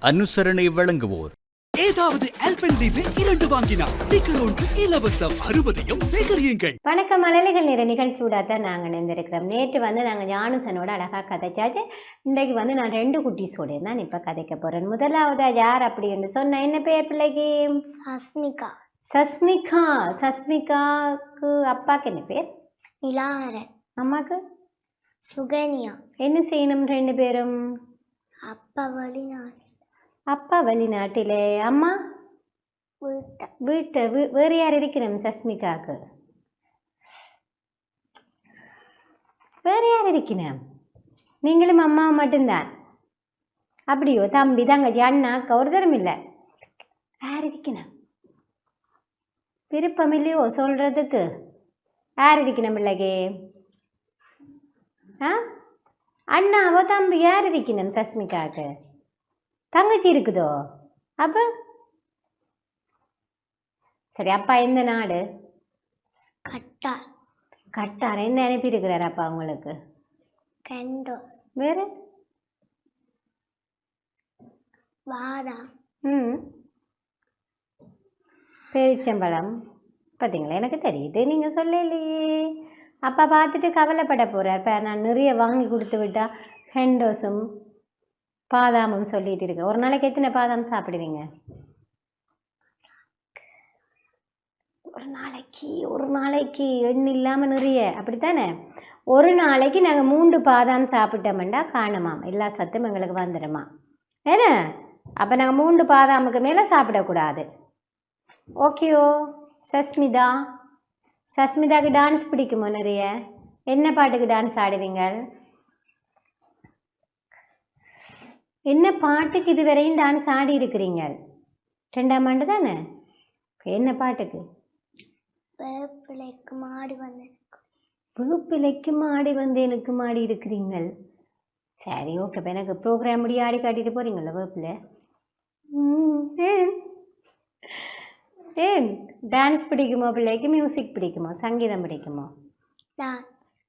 அனுசரணை வழங்குவோர் ஏதாவது ஆல்பென்லீபே 2 வாங்கினால் ஸ்டிக்கர் ஒன்று இலவசம் 60யும் சேகரியுங்கள். வணக்கம். மழலைகள் நிற நிகழ்ச்சியோட தான் நாங்கள் நினைந்திருக்கிறோம். நேற்று நாங்கள் ஞானுசனோட அழகாக கதைச்சாச்சு. இன்றைக்கு நான் 2 குட்டீஸோட தான் இப்போ கதைக்க போகிறேன். முதலாவதா யார் அப்படின்னு சொன்ன என்ன பேர் பிள்ளைக்கு? சஸ்மிகா. சஸ்மிகா. சஸ்மிகாவுக்கு அப்பாவுக்கு என்ன பேர்? நிலாகரன். அம்மாவுக்கு? சுகன்யா. என்ன செய்யணும் 2 பேரும்? அப்பா வெளிநாடு. அப்பா வெளிநாட்டிலே, அம்மா வீட்டை. வேறு யார் இருக்கணும் சஸ்மிகாவுக்கு? வேறு யார் இருக்கணும்? நீங்களும் அம்மாவும் மட்டும்தான். அப்படியோ? தம்பி தங்கச்சி அண்ணா அக்கா ஒரு தரம் இல்லை. யார் இருக்கணும்? விருப்பம் இல்லையோ சொல்றதுக்கு? யார் இருக்கணும் பிள்ளைக்கு? அண்ணாவோ தம்பி யார் இருக்கணும் சஸ்மிகாவுக்கு? தங்கச்சி இருக்குதோ? அப்போ சரி. அப்பா எந்த நாடு? கட்டார். கட்டார். என்ன அனுப்பியிருக்கிறார் அப்பா உங்களுக்கு? கண்டோ. வேறு? பாதாம். பேரிச்சம்பழம். பார்த்தீங்களா, எனக்கு தெரியுது, நீங்கள் சொல்லலையே. அப்பா பார்த்துட்டு கவலைப்பட போகிறார். இப்போ நான் நிறைய வாங்கி கொடுத்து விட்டா ஹெண்டோஸும் பாதாமும் சொல்லிட்டு இருக்கேன். ஒரு நாளைக்கு எத்தனை பாதாம் சாப்பிடுவீங்க? ஒரு நாளைக்கு எண்ணெய் இல்லாமல் நிறைய, அப்படித்தானே? ஒரு நாளைக்கு நாங்கள் 3 பாதாம் சாப்பிட்டோம்டா காணுமாம், எல்லா சத்தும் எங்களுக்கு வந்துடுமா. ஏன்னா அப்போ நாங்கள் 3 பாதாமுக்கு மேலே சாப்பிடக்கூடாது. ஓகேயோ? சஸ்மிதாவுக்கு டான்ஸ் பிடிக்குமோ நிறைய? என்ன பாட்டுக்கு டான்ஸ் ஆடுவீங்க? என்ன பாட்டுக்கு இதுவரையும் டான்ஸ் ஆடி இருக்கிறீங்க? 2ஆம் ஆண்டு தானே? என்ன பாட்டுக்கு? வேப்பிலைக்கு மாடி வந்தேன். வேப்பிலைக்கு மாடி வந்தேனுக்கு மாடி இருக்கிறீங்கள். சரி, ஓகே. இப்போ எனக்கு ப்ரோக்ராம் முடிய ஆடி காட்டிட்டு போகிறீங்களா வேப்பில்? ஏன் டான்ஸ் பிடிக்குமோ பிள்ளைக்கு? மியூசிக் பிடிக்குமோ? சங்கீதம் பிடிக்குமோ?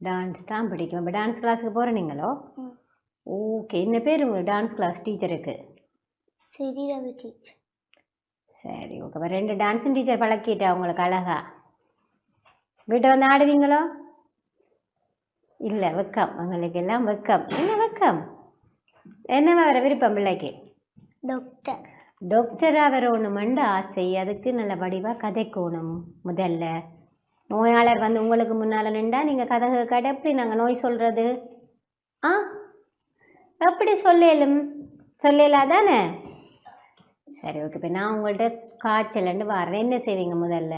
டான்ஸ் தான் பிடிக்கும். இப்போ டான்ஸ் கிளாஸுக்கு போகிறீங்களோ? ஓகே. என்ன பேர் உங்கள் டான்ஸ் கிளாஸ் டீச்சருக்கு? ஸ்ரீரவி டீச்சர். சரி, ஓகே. இப்போ 2 டான்ஸும் டீச்சர் பழக்கிட்டா உங்களுக்கு அழகா? வீட்டை வந்து ஆடுவீங்களோ? இல்லை, வெக்கம். உங்களுக்கு எல்லாம் வெக்கம். என்ன வெக்கம்? என்ன வர விருப்பம் பிள்ளைக்கு? டாக்டர். டாக்டராக வரணுமெண்டு ஆசை. அதுக்கு நல்ல வடிவாக கதைக்கணும். முதல்ல நோயாளர் வந்து உங்களுக்கு முன்னால் நின்றா நீங்கள் கதை கேட்காட்ட எப்படி நாங்கள் நோய் சொல்கிறது? எப்படி சொல்லலாம் தானே? சரி, ஓகே. இப்போ நான் உங்கள்கிட்ட காய்ச்சலண்டு வரேன். என்ன செய்வீங்க முதல்ல?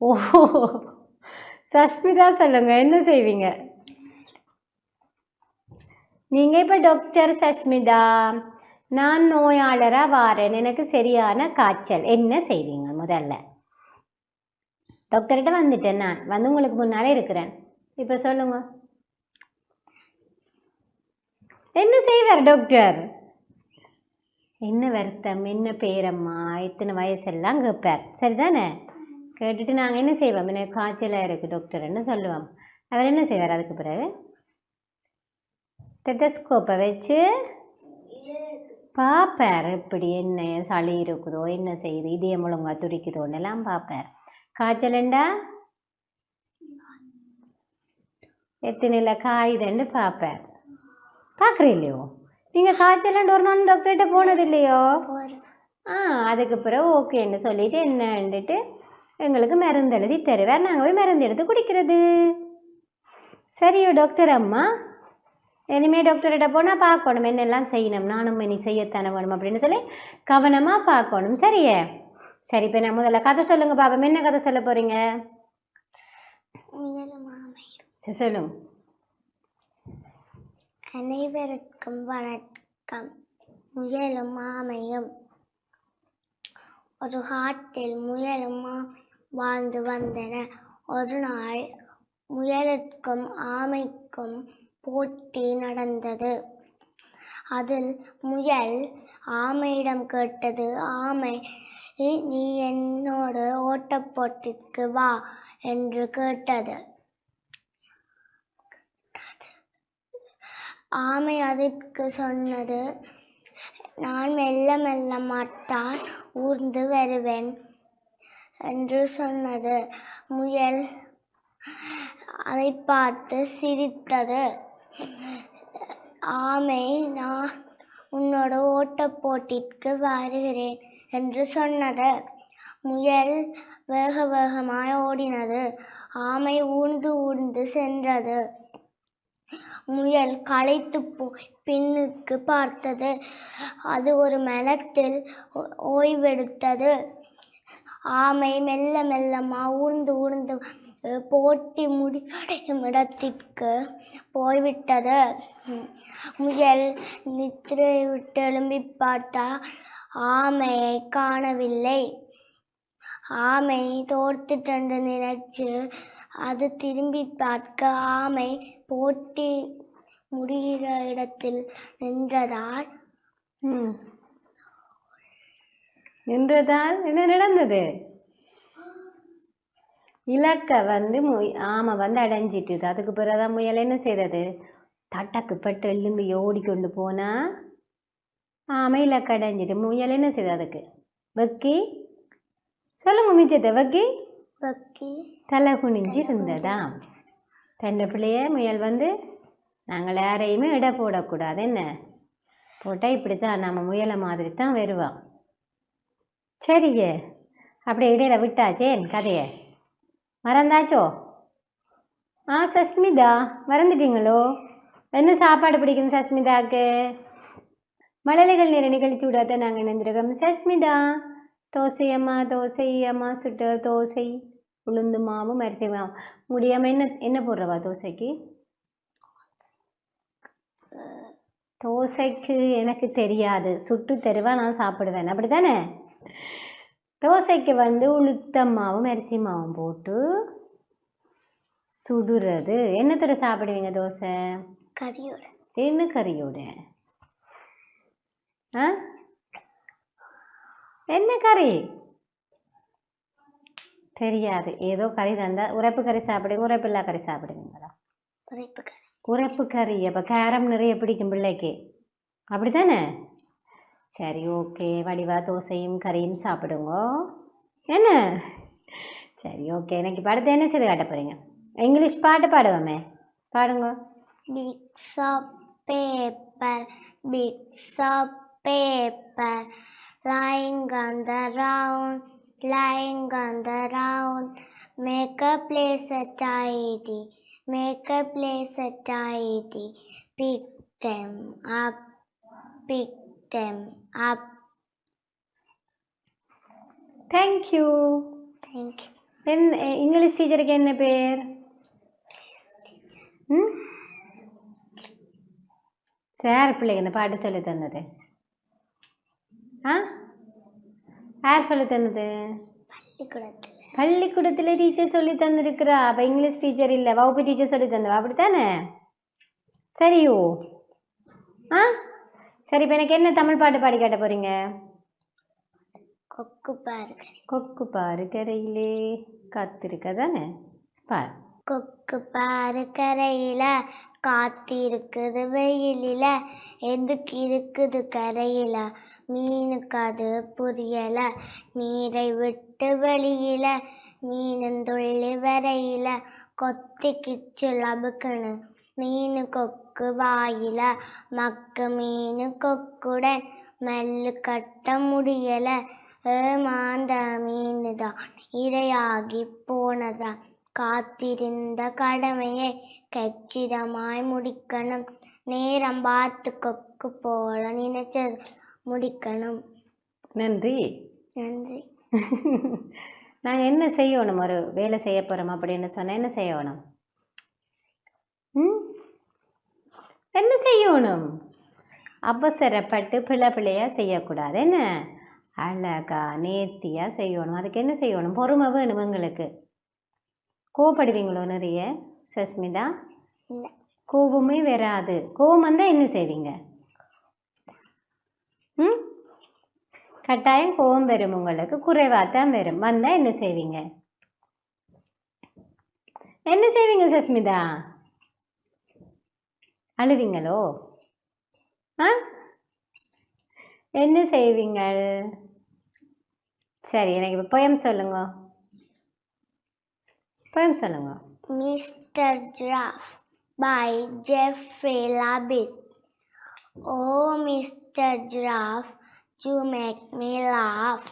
ஓ, சஸ்மிதா சொல்லுங்க, என்ன செய்வீங்க நீங்கள்? இப்போ டாக்டர் சஸ்மிதா, நான் நோயாளராக வாரேன், எனக்கு சரியான காய்ச்சல், என்ன செய்வீங்க முதல்ல? டாக்டர்கிட்ட வந்துட்டேன், நான் வந்து உங்களுக்கு முன்னாலே இருக்கிறேன். இப்போ சொல்லுங்க, என்ன செய்வார் டாக்டர்? என்ன வருத்தம், என்ன பேரம்மா, எத்தனை வயசெல்லாம் கேட்பார். சரிதானே? கேட்டுட்டு நாங்கள் என்ன செய்வோம்? எனக்கு காய்ச்சலாக இருக்குது டாக்டர்ன்னு சொல்லுவோம். அவர் என்ன செய்வார்? அதுக்கு பிறகு டெத்தஸ்கோப்பை வச்சு பார்ப்பார். இப்படி என்ன சளி இருக்குதோ, என்ன செய்யுது, இதயம் ஒழுங்கா துடிக்குதோன்னு எல்லாம் பார்ப்பார். காய்ச்சலுண்டா எத்தனைல காயுதுன்னு பார்ப்பார். பார்க்குறீங்களோ? நீங்கள் காய்ச்சலண்டு ஒரு நாள் டாக்டர்கிட்ட போனது இல்லையோ? அதுக்கு பிறகு ஓகேன்னு சொல்லிட்டு என்னன்ட்டு எங்களுக்கு மருந்து எழுதி தருவார். நாங்கள் போய் மருந்து எடுத்து குடிக்கிறது. சரியோ டாக்டர் அம்மா? இனிமேல் டாக்டர்கிட்ட போனால் பார்க்கணும், என்னெல்லாம் செய்யணும், நானும் இனி செய்யத்தானே வேணும் அப்படின்னு சொல்லி கவனமாக பார்க்கணும். சரியே? சரி, இப்போ நான் முதல்ல கதை சொல்லுங்க பாப்பா. என்ன கதை சொல்ல போகிறீங்க? சரி, சொல்லுங்க. அனைவருக்கும் வணக்கம். முயலும் ஆமையும். ஒரு காட்டில் முயலும் வாழ்ந்து வந்தன. ஒரு நாள் முயலுக்கும் ஆமைக்கும் போட்டி நடந்தது. அதில் முயல் ஆமையிடம் கேட்டது, ஆமை, நீ என்னோடு ஓட்டப்போட்டிக்கு வா என்று கேட்டது. ஆமை அதற்கு சொன்னது, நான் மெல்ல மெல்ல மாட்டான் ஊர்ந்து வருவேன் என்று சொன்னது. முயல் அதை பார்த்து சிரித்தது. ஆமை, நான் உன்னோட ஓட்டப் போட்டிக்கு வருகிறேன் என்று சொன்னது. முயல் வேக வேகமாய் ஓடினது. ஆமை ஊர்ந்து ஊர்ந்து சென்றது. முயல் களைத்து போய் பின்னுக்கு பார்த்தது. அது ஒரு மரத்தில் ஓய்வெடுத்தது. ஆமை மெல்ல மெல்லமா ஊர்ந்து ஊர்ந்து போட்டி முடிவடையும் இடத்திற்கு போய்விட்டது. முயல் நித்திரை விட்டு எழும்பி பார்த்தால் ஆமையை காணவில்லை. ஆமை தோர்த்துட்டென்று நினைச்சு அது திரும்பி பார்க்க ஆமை போட்டி முடிகிற இடத்தில் நின்றதால் என்ன நடந்தது? இலக்க ஆமை அடைஞ்சிட்டுது. அதுக்கு பிறகுதான் முயல் என்ன செய்தது? தட்டக்கு பட்டு எலும்பி ஓடிக்கொண்டு போனா ஆமை இலக்க அடைஞ்சிட்டு. முயல் என்ன செய்தது? அதுக்கு வெக்கி சொல்லுங்க மிச்சத்தை. வெக்கி தலை குனிஞ்சு இருந்ததா. தண்டை பிள்ளைய முயல் நாங்கள் யாரையுமே இட போடக்கூடாது. என்ன போட்டால் இப்படித்தான் நம்ம முயலை மாதிரி தான் வருவான். சரிங்க, அப்படியே இடையில விட்டாச்சேன் கதையை. மறந்தாச்சோ? சஸ்மிதா மறந்துட்டீங்களோ? என்ன சாப்பாடு பிடிக்கும் சஸ்மிதாக்கு? மழலைகள் நேர நிகழ்ச்சி விடாத நாங்கள் நினைந்திருக்கோம். சஸ்மிதா, தோசையம்மா சுட்ட தோசை, உளுந்து மாவு, அரிசி மாவு. முடியாமல் என்ன போடுறவா தோசைக்கு? தோசைக்கு எனக்கு தெரியாது, சுட்டு தருவா, நான் சாப்பிடுவேன். அப்படி தானே? தோசைக்கு உளுத்த மாவும் அரிசி மாவும் போட்டு சுடுறது. என்னத்தோட சாப்பிடுவீங்க தோசை? கறியோட. என்ன கறியோட? என்ன கறி தெரியாது. ஏதோ கறி தந்தா உரைப்பு கறி சாப்பிடுவீங்க, உரைப்பில்லா கறி சாப்பிடுவீங்களா? உரைப்பு கறி. அப்போ காரம் நிறைய பிடிக்கும் பிள்ளைக்கு, அப்படித்தானே? சரி, ஓகே. வடிவா தோசையும் கறியும் சாப்பிடுங்க. என்ன? சரி, ஓகே. எனக்கு பாடுறது என்ன செய்து காட்ட போறீங்க? இங்கிலீஷ் பாட்டு பாடுவோமே, பாடுங்க. Bits of paper, bits of paper, lying on the ground, make a place tidy, pick them up, Thank you. English டீச்சருக்கு என்ன பேர்? சார் பிள்ளைங்க இந்த பாட்டு சொல்லி தந்தது யார் சொல்லி தந்தது? பள்ளிக்கூடத்தில் டீச்சர் சொல்லி தந்திருக்கிறா. அப்போ இங்கிலீஷ் டீச்சர் இல்லை, வகுப்பு டீச்சர் சொல்லி தந்தவா, அப்படித்தானே? சரியோ? சரி, இப்போ எனக்கு என்ன தமிழ் பாட்டு பாடி காட்ட போறீங்க? கொக்கு பாரு கரையிலே காத்திருக்கதானே? பாரு. கொக்கு பாரு கரையில காத்திருக்குது வெயிலில, எதுக்கு இருக்குது கரையில, மீனுக்கு அது புரியல, நீரை விட்டு வெளியில, மீனந்துள்ளி வரையில, கொத்தி கிச்சு லபுக்குன்னு மீனு கொக்கு வாயில, மக்கு மீனு கொக்குடன் மெல்லு கட்ட முடியல, ஏமாந்த மீனுதான் இரையாகி போனதா, காத்திருந்த கடமையை கச்சிதமாய் முடிக்கணும், நேரம் பார்த்து கொக்கு போல நினைச்சது முடிக்கணும். நன்றி. நாங்கள் என்ன செய்யணும்? ஒரு வேலை செய்ய போகிறோம் அப்படின்னு சொன்னால் என்ன செய்யணும்? என்ன செய்யணும்? அவசரப்பட்டு பிள்ளையாக செய்யக்கூடாது. என்ன அழகா நேர்த்தியாக செய்யணும். அதுக்கு என்ன செய்யணும்? பொறுமை வேணும் எங்களுக்கு. கோவப்படுவீங்களோ நிறைய சஸ்மிதா? கோபமே வராது. கோபம் வந்தால் என்ன செய்வீங்க? கட்டாயம் கோபம் வரும் உங்களுக்கு, குறைவாத்தான் வரும். வந்தால் என்ன செய்வீங்க? என்ன செய்வீங்க சஸ்மிதா? அழுவீங்களோ? ஆ, என்ன செய்வீங்க? சரி, எனக்கு இப்போ poem சொல்லுங்க. poem சொல்லுங்க. Mr. Giraffe by Jeffrey Labbit. Oh, Mr. Giraffe, you make me laugh.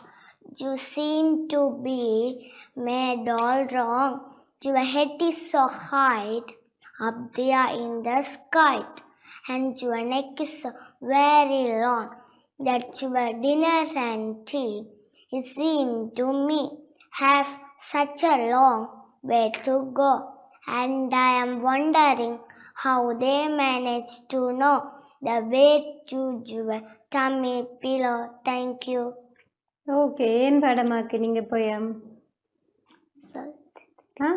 You seem to be made all wrong. Your head is so high up there in the sky, and your neck is so very long that your dinner and tea, it seems to me, have such a long way to go. And I am wondering how they manage to know the way to your tummy pillow. Thank you. Okay, ஏன் பாடமாக்குனீங்க poem? So, ஆ,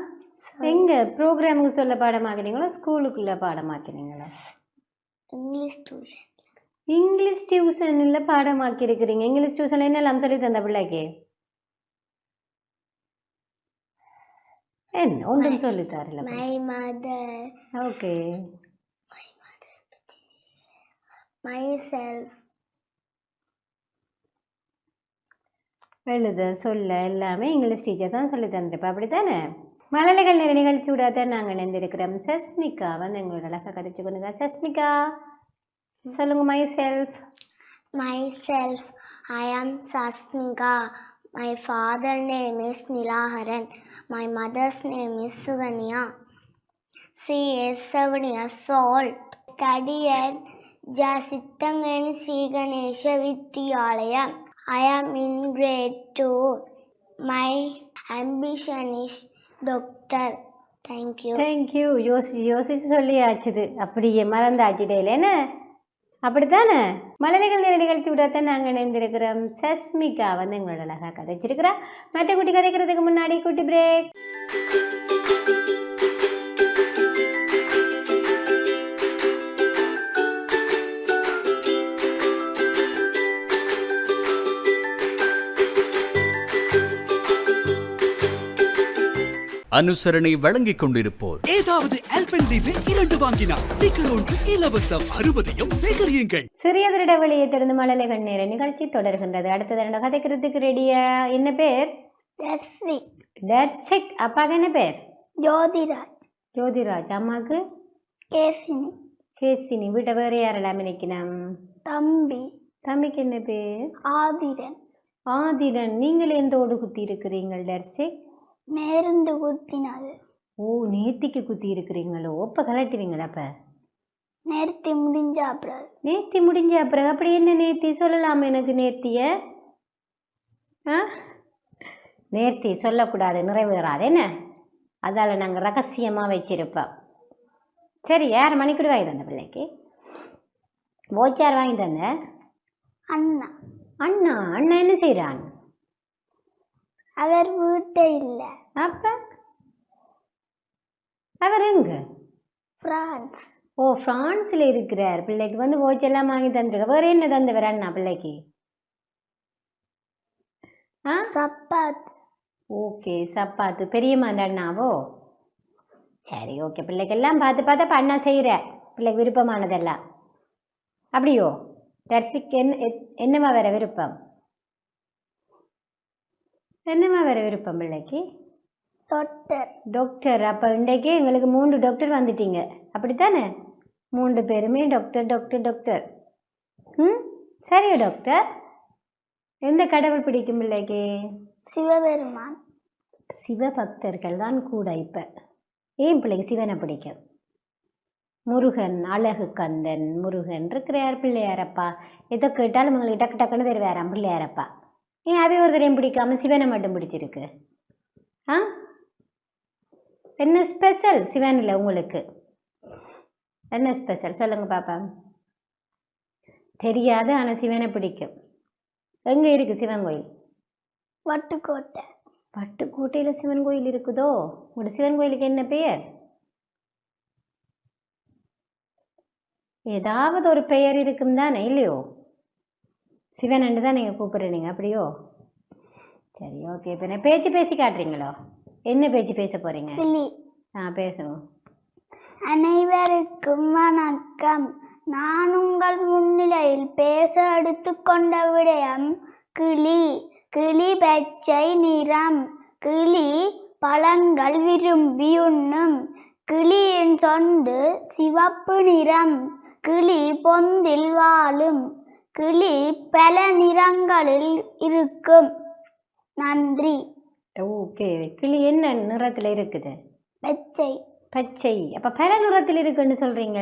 எங்க ப்ரோக்ராமுக்கு சொல்ல பாடமாக்குனீங்களா, ஸ்கூலுக்குள்ள பாடமாக்குனீங்களா? English tuition. English டியூஷனில் பாடமாக்கி இருக்கிறீங்க. English டியூஷனில் என்னெல்லாம் சொல்லி தந்த பிள்ளைக்கு? என்ன ஒன்றும் சொல்லி தரல. My mother, ஓகே, myself, எழுத சொல்ல எல்லாமே இங்கிலீஷ் டீச்சர் தான் சொல்லி தந்துருப்பா, அப்படி தானே? மழலைகள் நேர நிகழ்ச்சியோட தான் நாங்கள் இணைந்திருக்கிறோம். சஸ்மிகா வந்து எங்களோட அழகாக கதைச்சு கொண்டுங்க. சஸ்மிகா சொல்லுங்க. myself, I am Sasmika. My father's name is Nilaharan. My mother's name is Suvanya. She is 7 years old. Study at Jasithangan Sri Ganesha Vidyalaya. I am in grade 2. My ambition is doctor. Thank you. Thank you. யோசிச்சு சொல்லியாச்சுது, அப்படியே மறந்தாச்சுடையில என்ன, அப்படித்தானே? மழலைகள் நேர நிகழ்ச்சியோட தான் நாங்கள் இணைந்திருக்கிறோம். சஸ்மிகா வந்து எங்களோட அழகாக கதைச்சிருக்கிறா. மற்ற குட்டி கதைக்கிறதுக்கு முன்னாடி குட்டி பிரேக். அனுசரணை வழங்கிக் கொண்டிருப்போர் ஏதாவது ஆல்பென்லீபே 2 வாங்கினார் ஸ்டிக்கர் ஒன்று இலவசம் 60யும் சேகரியுங்கள். சிறியதொரு இடைவெளியை தொடர்ந்து மழலைகள் நேர நிகழ்ச்சி தொடர்கின்றது. அடுத்த தடவை கதைக்கிறதுக்கு ரெடியா? என்ன பேர்? தர்சிக். அப்பாவுக்கு என்ன பேர்? ஜோதிராஜ். அம்மாவுக்கு கேசினி. வீட்டை வேறு யாரெல்லாம் நினைக்கணும்? தம்பிக்கு என்ன பேர்? ஆதிரன். நீங்கள் எந்தோடு குத்தி இருக்கிறீங்கள் தர்சிக்? நேர்ந்து குத்தினது. ஓ, நேத்திக்கு குத்தி இருக்கிறீங்களோ? அப்ப கலட்டுவீங்களா? அப்ப நேர்த்தி முடிஞ்ச அப்புறம் அப்படி என்ன நேர்த்தி சொல்லலாமா எனக்கு? நேர்த்தி சொல்லக்கூடாது, நிறைவேறாது என்ன, அதால நாங்கள் ரகசியமா வச்சிருப்போம். சரி, யார் மணிக்கூட வாங்கி தந்த பிள்ளைக்கு? போச்சார் வாங்கி தந்த? அண்ணா. அண்ணா என்ன செய்யறான்? அவர் வீட்டை இல்ல. அப்ப அவர் எங்க? பிரான்ஸ். ஓ, பிரான்ஸ்ல இருக்கிறார். பிள்ளைக்கு வந்து போச்செல்லாம் வாங்கி தந்துருக்க. வேற என்ன தந்தவர் அண்ணா பிள்ளைக்கு? சப்பாத்து. ஓகே, சப்பாத்து. பெரியம்மா அந்த அண்ணாவோ? சரி, ஓகே. பிள்ளைக்கெல்லாம் பார்த்து அண்ணா செய்கிற பிள்ளைக்கு விருப்பமானதெல்லாம் அப்படியோ? தர்சிக்கு என்னமா வேற விருப்பம்? பிள்ளைக்கு? டாக்டர். அப்போ இன்றைக்கு எங்களுக்கு 3 டாக்டர் வந்துட்டீங்க, அப்படித்தானே? 3 பேருமே டாக்டர். சரியா டாக்டர்? எந்த கடவுள் பிடிக்கும் பிள்ளைக்கு? சிவபெருமான். சிவபக்தர்கள் தான் கூட. இப்போ ஏன் பிள்ளைக்கு சிவனை பிடிக்கும்? முருகன், அழகு கந்தன் முருகன் இருக்கிறார். பிள்ளையாரப்பா எதை கேட்டாலும் உங்களுக்கு டக்கு டக்குன்னு தருவாராம் பிள்ளையாரப்பா. ஏன் அவை ஒருத்தரையும் பிடிக்காம சிவனை மட்டும் பிடிச்சிருக்கு? என்ன ஸ்பெஷல் சிவனில் உங்களுக்கு? என்ன ஸ்பெஷல் சொல்லுங்க பாப்பா. தெரியாது, ஆனால் சிவனை பிடிக்கும். எங்கே இருக்கு சிவன் கோயில்? வட்டுக்கோட்டையில் சிவன் கோயில் இருக்குதோ? உங்களோட சிவன் கோயிலுக்கு என்ன பெயர்? ஏதாவது ஒரு பெயர் இருக்கும் தானே, இல்லையோ? சிவனண்டு தான் நீங்கள் கூப்பிடுறீங்க, அப்படியோ? சரி, ஓகே. இப்போ என்ன பேச்சு பேசி காட்டுறீங்களோ? என்ன பேச்சு பேச போகிறீங்க? பேசுவோம். அனைவருக்கும் வணக்கம். நான் உங்கள் முன்னிலையில் பேச எடுத்துக்கொண்ட விடயம் கிளி. கிளி பச்சை நிறம். கிளி பழங்கள் விரும்பி உண்ணும். கிளியின் சொண்டு சிவப்பு நிறம். கிளி பொந்தில் வாழும். கிளி பல நிறங்களில் இருக்கும். நன்றி. ஓகே, கிளி என்ன நிறத்தில் இருக்குது? பச்சை. பச்சை. அப்போ பல நிறத்தில் இருக்குன்னு சொல்கிறீங்க,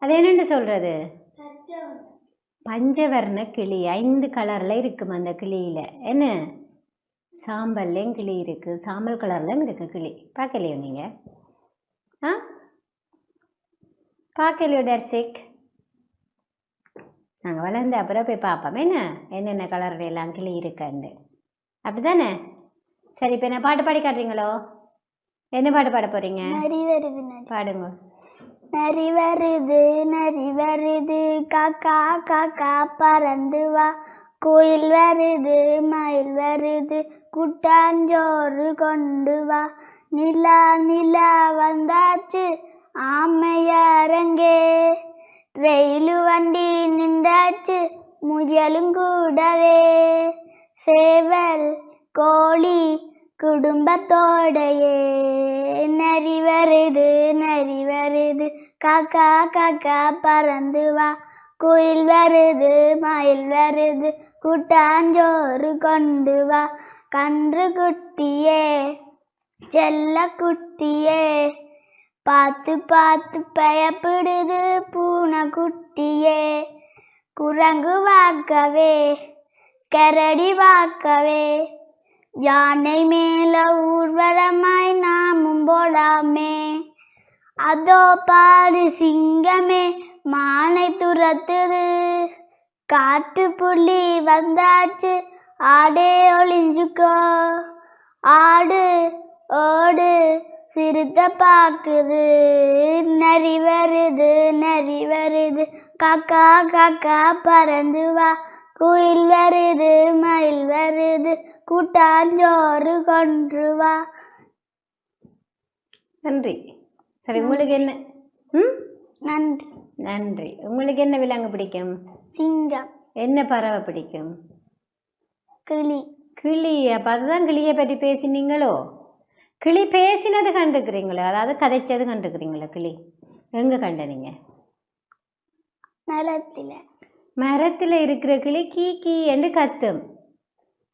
அது என்னென்னு சொல்கிறது? பஞ்சவர்ண கிளி. 5 கலரில் இருக்கும் அந்த கிளியில். என்ன? சாம்பல்லையும் கிளி இருக்குது, சாம்பல் கலர்லையும் இருக்குது கிளி. பார்க்கலையோ நீங்கள்? ஆ, பார்க்கலையோ டர்சிக்? நாங்கள் வளர்ந்த அப்புறம் போய் பார்ப்போம் என்னென்ன கலரில் எல்லாம் கிளி இருக்காண்டு. அப்படி தானே? சரி, இப்போ என்ன பாட்டு பாடி காட்டுறீங்களோ? என்ன பாட்டு பாட போகிறீங்க? நரி வருது. பாடுங்க. நரி வருது, நரி வருது, காக்கா காக்கா பறந்து வா. கோயில் வருது, மயில் வருது, குட்டாஞ்சோறு கொண்டு வா. நிலா நிலா வந்தாச்சு, ஆமையாரங்கே. ரயிலு வண்டி நின்றாச்சு, முயலும் கூடவே. சேவல் கோழி குடும்பத்தோடையே. நரி வருது, நரி வருது, காக்கா காக்கா பறந்து வா. குயில் வருது, மயில் வருது, கூட்டாஞ்சோறு கொண்டு வா. கன்று குட்டியே, செல்ல குட்டியே, பார்த்து பார்த்து பயப்படுது பூனை குட்டியே. குரங்கு வாக்கவே, கரடி வாக்கவே, யானை மேல ஊர்வலமாய் நாமும் போலாமே. அதோ பாரு சிங்கமே, மானை துரத்துது. காட்டு புலி வந்தாச்சு, ஆடே ஒளிஞ்சுக்கோ. ஆடு ஓடு, சிறுத்தை பாக்குது. நரி வருது, நரி வருது, காக்கா காக்கா பறந்து வா. குயில் வருது, மயில் வருது, கூட்டாஞ்சோறு கொன்று வா. நன்றி. சரி, உங்களுக்கு என்ன? நன்றி. நன்றி. உங்களுக்கு என்ன விலங்கு பிடிக்கும்? சிங்கம். என்ன பறவை பிடிக்கும்? கிளி. கிளி. அப்போ அதுதான் கிளியை பற்றி பேசினீங்களோ? கிளி பேசினது கண்டுக்கிறீங்களோ? அதாவது கதைச்சது கண்டுக்கிறீங்களோ? கிளி எங்கே கண்டனீங்க? மரத்தில். மரத்தில் இருக்கிற கிளி கீ கீ என்று கத்தும்.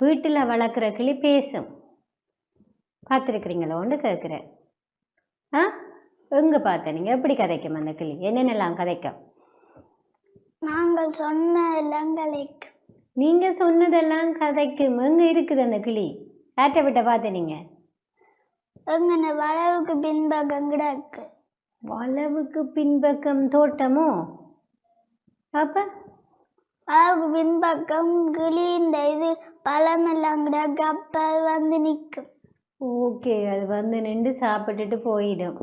வீட்டில் வளர்க்குற கிளி பேசும். பார்த்துருக்குறீங்களோன்னு கேட்குறேன். ஆ, எங்கே பார்த்த நீங்கள்? எப்படி கதைக்கும் அந்த கிளி? என்னென்னலாம் கதைக்கும்? நாங்கள் சொன்ன எல்லாம் கதைக்கும். நீங்கள் சொன்னதெல்லாம் கதைக்கும். எங்கே இருக்குது அந்த கிளி? யார்கிட்ட விட்ட பார்த்த நீங்கள்? எங்கன வளவுக்கு பின்பக்கம் கிடக்கு. வளவுக்கு பின்பக்கம் தோட்டமோ? அப்போ வளவுக்கு பின்பக்கம் கிளியின் இது பழமெல்லாம் கிடக்கு. அப்போ வந்து நிற்கும். ஓகே, அது வந்து நின்று சாப்பிட்டுட்டு போயிடும்.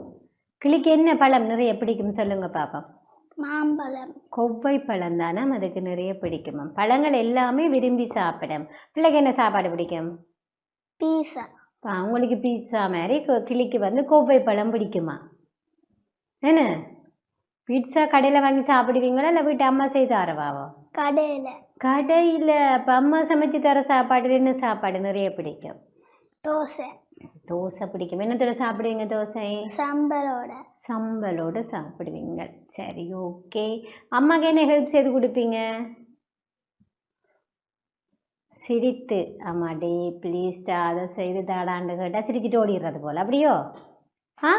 கிளிக்கு என்ன பழம் நிறைய பிடிக்கும் சொல்லுங்க பாப்போம். மாம்பழம். கொவ்வை பழம் தானே அதுக்கு நிறைய பிடிக்குமா? பழங்கள் எல்லாமே விரும்பி சாப்பிடும். பிள்ளைக்கு என்ன சாப்பாடு பிடிக்கும்? பீஸா. உங்களுக்கு பீட்சா மாதிரி கிளிக்கு வந்து கொவ்வை பழம் பிடிக்குமா? என்ன பீட்சா கடையில் வாங்கி சாப்பிடுவீங்களா இல்லை வீட்டு அம்மா செய்து தரவாவோ? கடையில். கடையில். அப்போ அம்மா சமைச்சு தர சாப்பாடு என்ன சாப்பாடு நிறைய பிடிக்கும்? தோசை. தோசை பிடிக்கும். என்னத்தோட சாப்பிடுவீங்க தோசை? சம்பலோட. சம்பலோட சாப்பிடுவீங்க. சரி, ஓகே. அம்மாவுக்கு என்ன ஹெல்ப் செய்து கொடுப்பீங்க? சிரித்து, அம்மா டே ப்ளீஸ்டா அதை செய்து தாடான்னு கேட்டால் சிரிச்சுட்டு ஓடிடுறது போல் அப்படியோ? ஆ,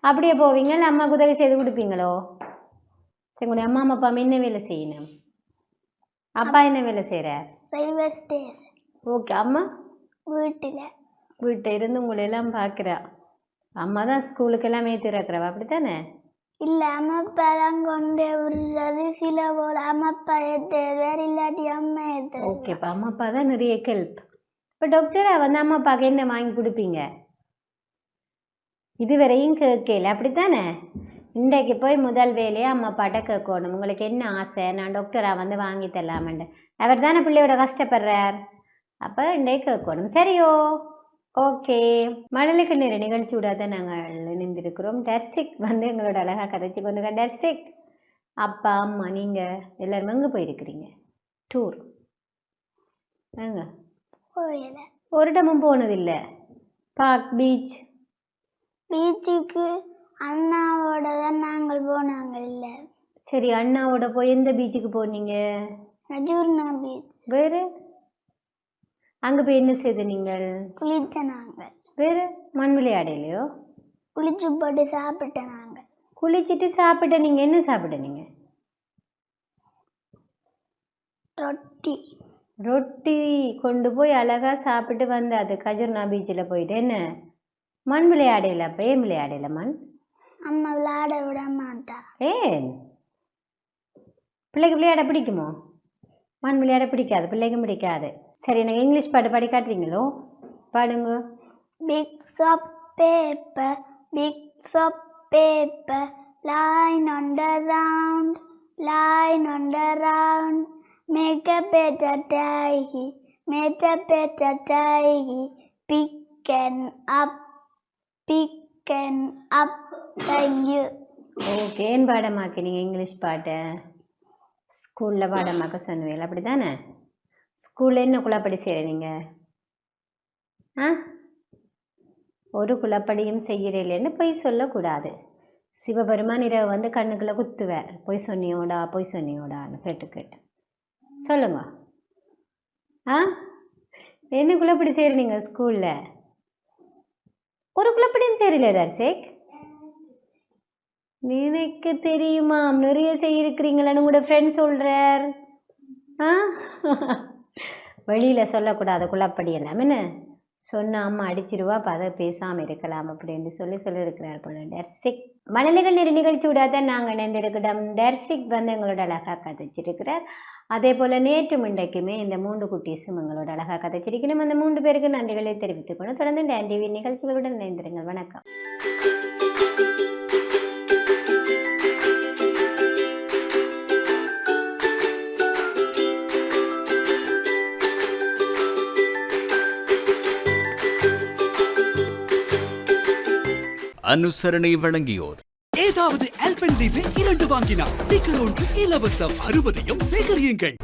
அப்படியே போவீங்க இல்லை அம்மாவுக்கு உதவி செய்து கொடுப்பீங்களோ? சரி, உங்களுடைய அம்மா அப்பா என்ன வேலை செய்யணும்? அப்பா என்ன வேலை செய்கிறார்? Railway station. ஓகே. அம்மா வீட்டில் இருந்து உங்களெல்லாம் பார்க்குறா. அம்மா தான் ஸ்கூலுக்கெல்லாம் ஏற்றிறக்குறவா அப்படி தானே? இல்லை, அம்மாப்பா தான் கொண்டு விடுறது. சில போல் அம்மாப்பா ஏற்றுவார், இல்லாட்டி அம்மா ஏற்றுவார். ஓகே, இப்போ அம்மா அப்பா தான் நிறைய ஹெல்ப். இப்போ டாக்டரா வந்து அம்மா அப்பாவுக்கு என்ன வாங்கி கொடுப்பீங்க? இதுவரையும் கேட்கல அப்படித்தானே? இன்றைக்கு போய் முதல் வேலையை அம்மா அப்பாட்ட கேட்கணும், உங்களுக்கு என்ன ஆசை, நான் டாக்டரா வந்து வாங்கி தரலாமண்டு. அவர் தானே பிள்ளையோட கஷ்டப்படுறார். அப்போ இன்றைக்கு கேட்கணும். சரியோ? ஓகே, மழலைக்கு நேர நிகழ்ச்சியோட தான் நாங்கள் இணைந்திருக்கிறோம். டர்சிக் வந்து எங்களோட அழகாக கதைச்சு கொண்டு டர்சிக், அப்பா அம்மா நீங்கள் எல்லாரும் எங்கே போயிருக்கிறீங்க டூர்? எங்க போகல. ஒரு இடமும் போனதில்லை? Park, beach? பீச்சுக்கு அண்ணாவோட தான் நாங்கள் போனாங்க. இல்லை, சரி, அண்ணாவோட போய் எந்த பீச்சுக்கு போனீங்க? நஜூர்னா பீச். வேறு அங்கே போய் என்ன செய்து நீங்கள்? குளிச்ச நாங்கள். வேறு மண் விளையாடலையோ? குளிச்சு போட்டு சாப்பிட்ட நாங்கள். குளிச்சுட்டு சாப்பிட்ட நீங்கள் என்ன சாப்பிட்ட நீங்கள்? ரொட்டி. ரொட்டி கொண்டு போய் அழகாக சாப்பிட்டு வந்த அது கஜர்னா பீச்சில் போயிட்டு என்ன மண் விளையாடல? அப்போ ஏன் விளையாடல மண்? அம்மா விளையாட விட மாட்டா. ஏன்? பிள்ளைக்கு விளையாட பிடிக்குமோ? மண் விளையாட பிடிக்காது, பிள்ளைக்கும் பிடிக்காது. சரி, எனக்கு இங்கிலீஷ் பாட்டு பாடி காட்டுறீங்களோ? பாடுங்க. Bits of paper, bits of paper, lying on the round, lying on the round. Make a better tidy, make a better tidy. Pick and up, pick and up. Thank you. Okay, ஏன் பாடமாக்கு நீங்கள் English பாட்டை ஸ்கூலில் பாடமாக்க சொன்னீங்க அப்படி தானே? ஸ்கூலில் என்ன குழப்படி செய்கிறீங்க? ஆ, ஒரு குழப்படியும் செய்கிறீங்களேன்னு பொய் சொல்லக்கூடாது. சிவபெருமான் இரவு வந்து கண்ணுக்குள்ளே குத்துவார், பொய் சொன்னியோடா பொய் சொன்னியோடான்னு கேட்டு கேட்டு. சொல்லுங்க. ஆ, என்ன குழப்படி செய்கிறீங்க ஸ்கூலில்? ஒரு குழப்படியும் செய்கிறீங்களே தர்சிக்? எனக்கு தெரியுமா, நிறைய செய்யிருக்கிறீங்களான்னு உங்களோட ஃப்ரெண்ட் சொல்கிறார். ஆ, வெளியில் சொல்லக்கூடாது குழப்படி எல்லாம். என்ன சொன்னால் அம்மா அடிச்சிடுவா, அப்போ அதை பேசாமல் இருக்கலாம் அப்படின்னு சொல்லியிருக்கிறார் போல டர்சிக். மழலைகள் நேர நிகழ்ச்சி விடாத நாங்கள் இணைந்திருக்கிறோம். டர்சிக் வந்து எங்களோட அழகாக கதைச்சிருக்கிறார். அதே போல் நேற்றும் இன்றைக்குமே இந்த 3 குட்டீஸும் எங்களோட அழகாக கதைச்சிருக்கணும். அந்த 3 பேருக்கு நன்றிகளை தெரிவித்துக்கணும். தொடர்ந்து டான் டிவி நிகழ்ச்சிகளுடன் இணைந்திருங்கள். வணக்கம். அனுசரணை வழங்கியோர் ஏதாவது ஆல்பென்லீபே 2 வாங்கினார் ஸ்டிக்கர் ஒன்று இலவசம் 60யும் சேகரியுங்கள்.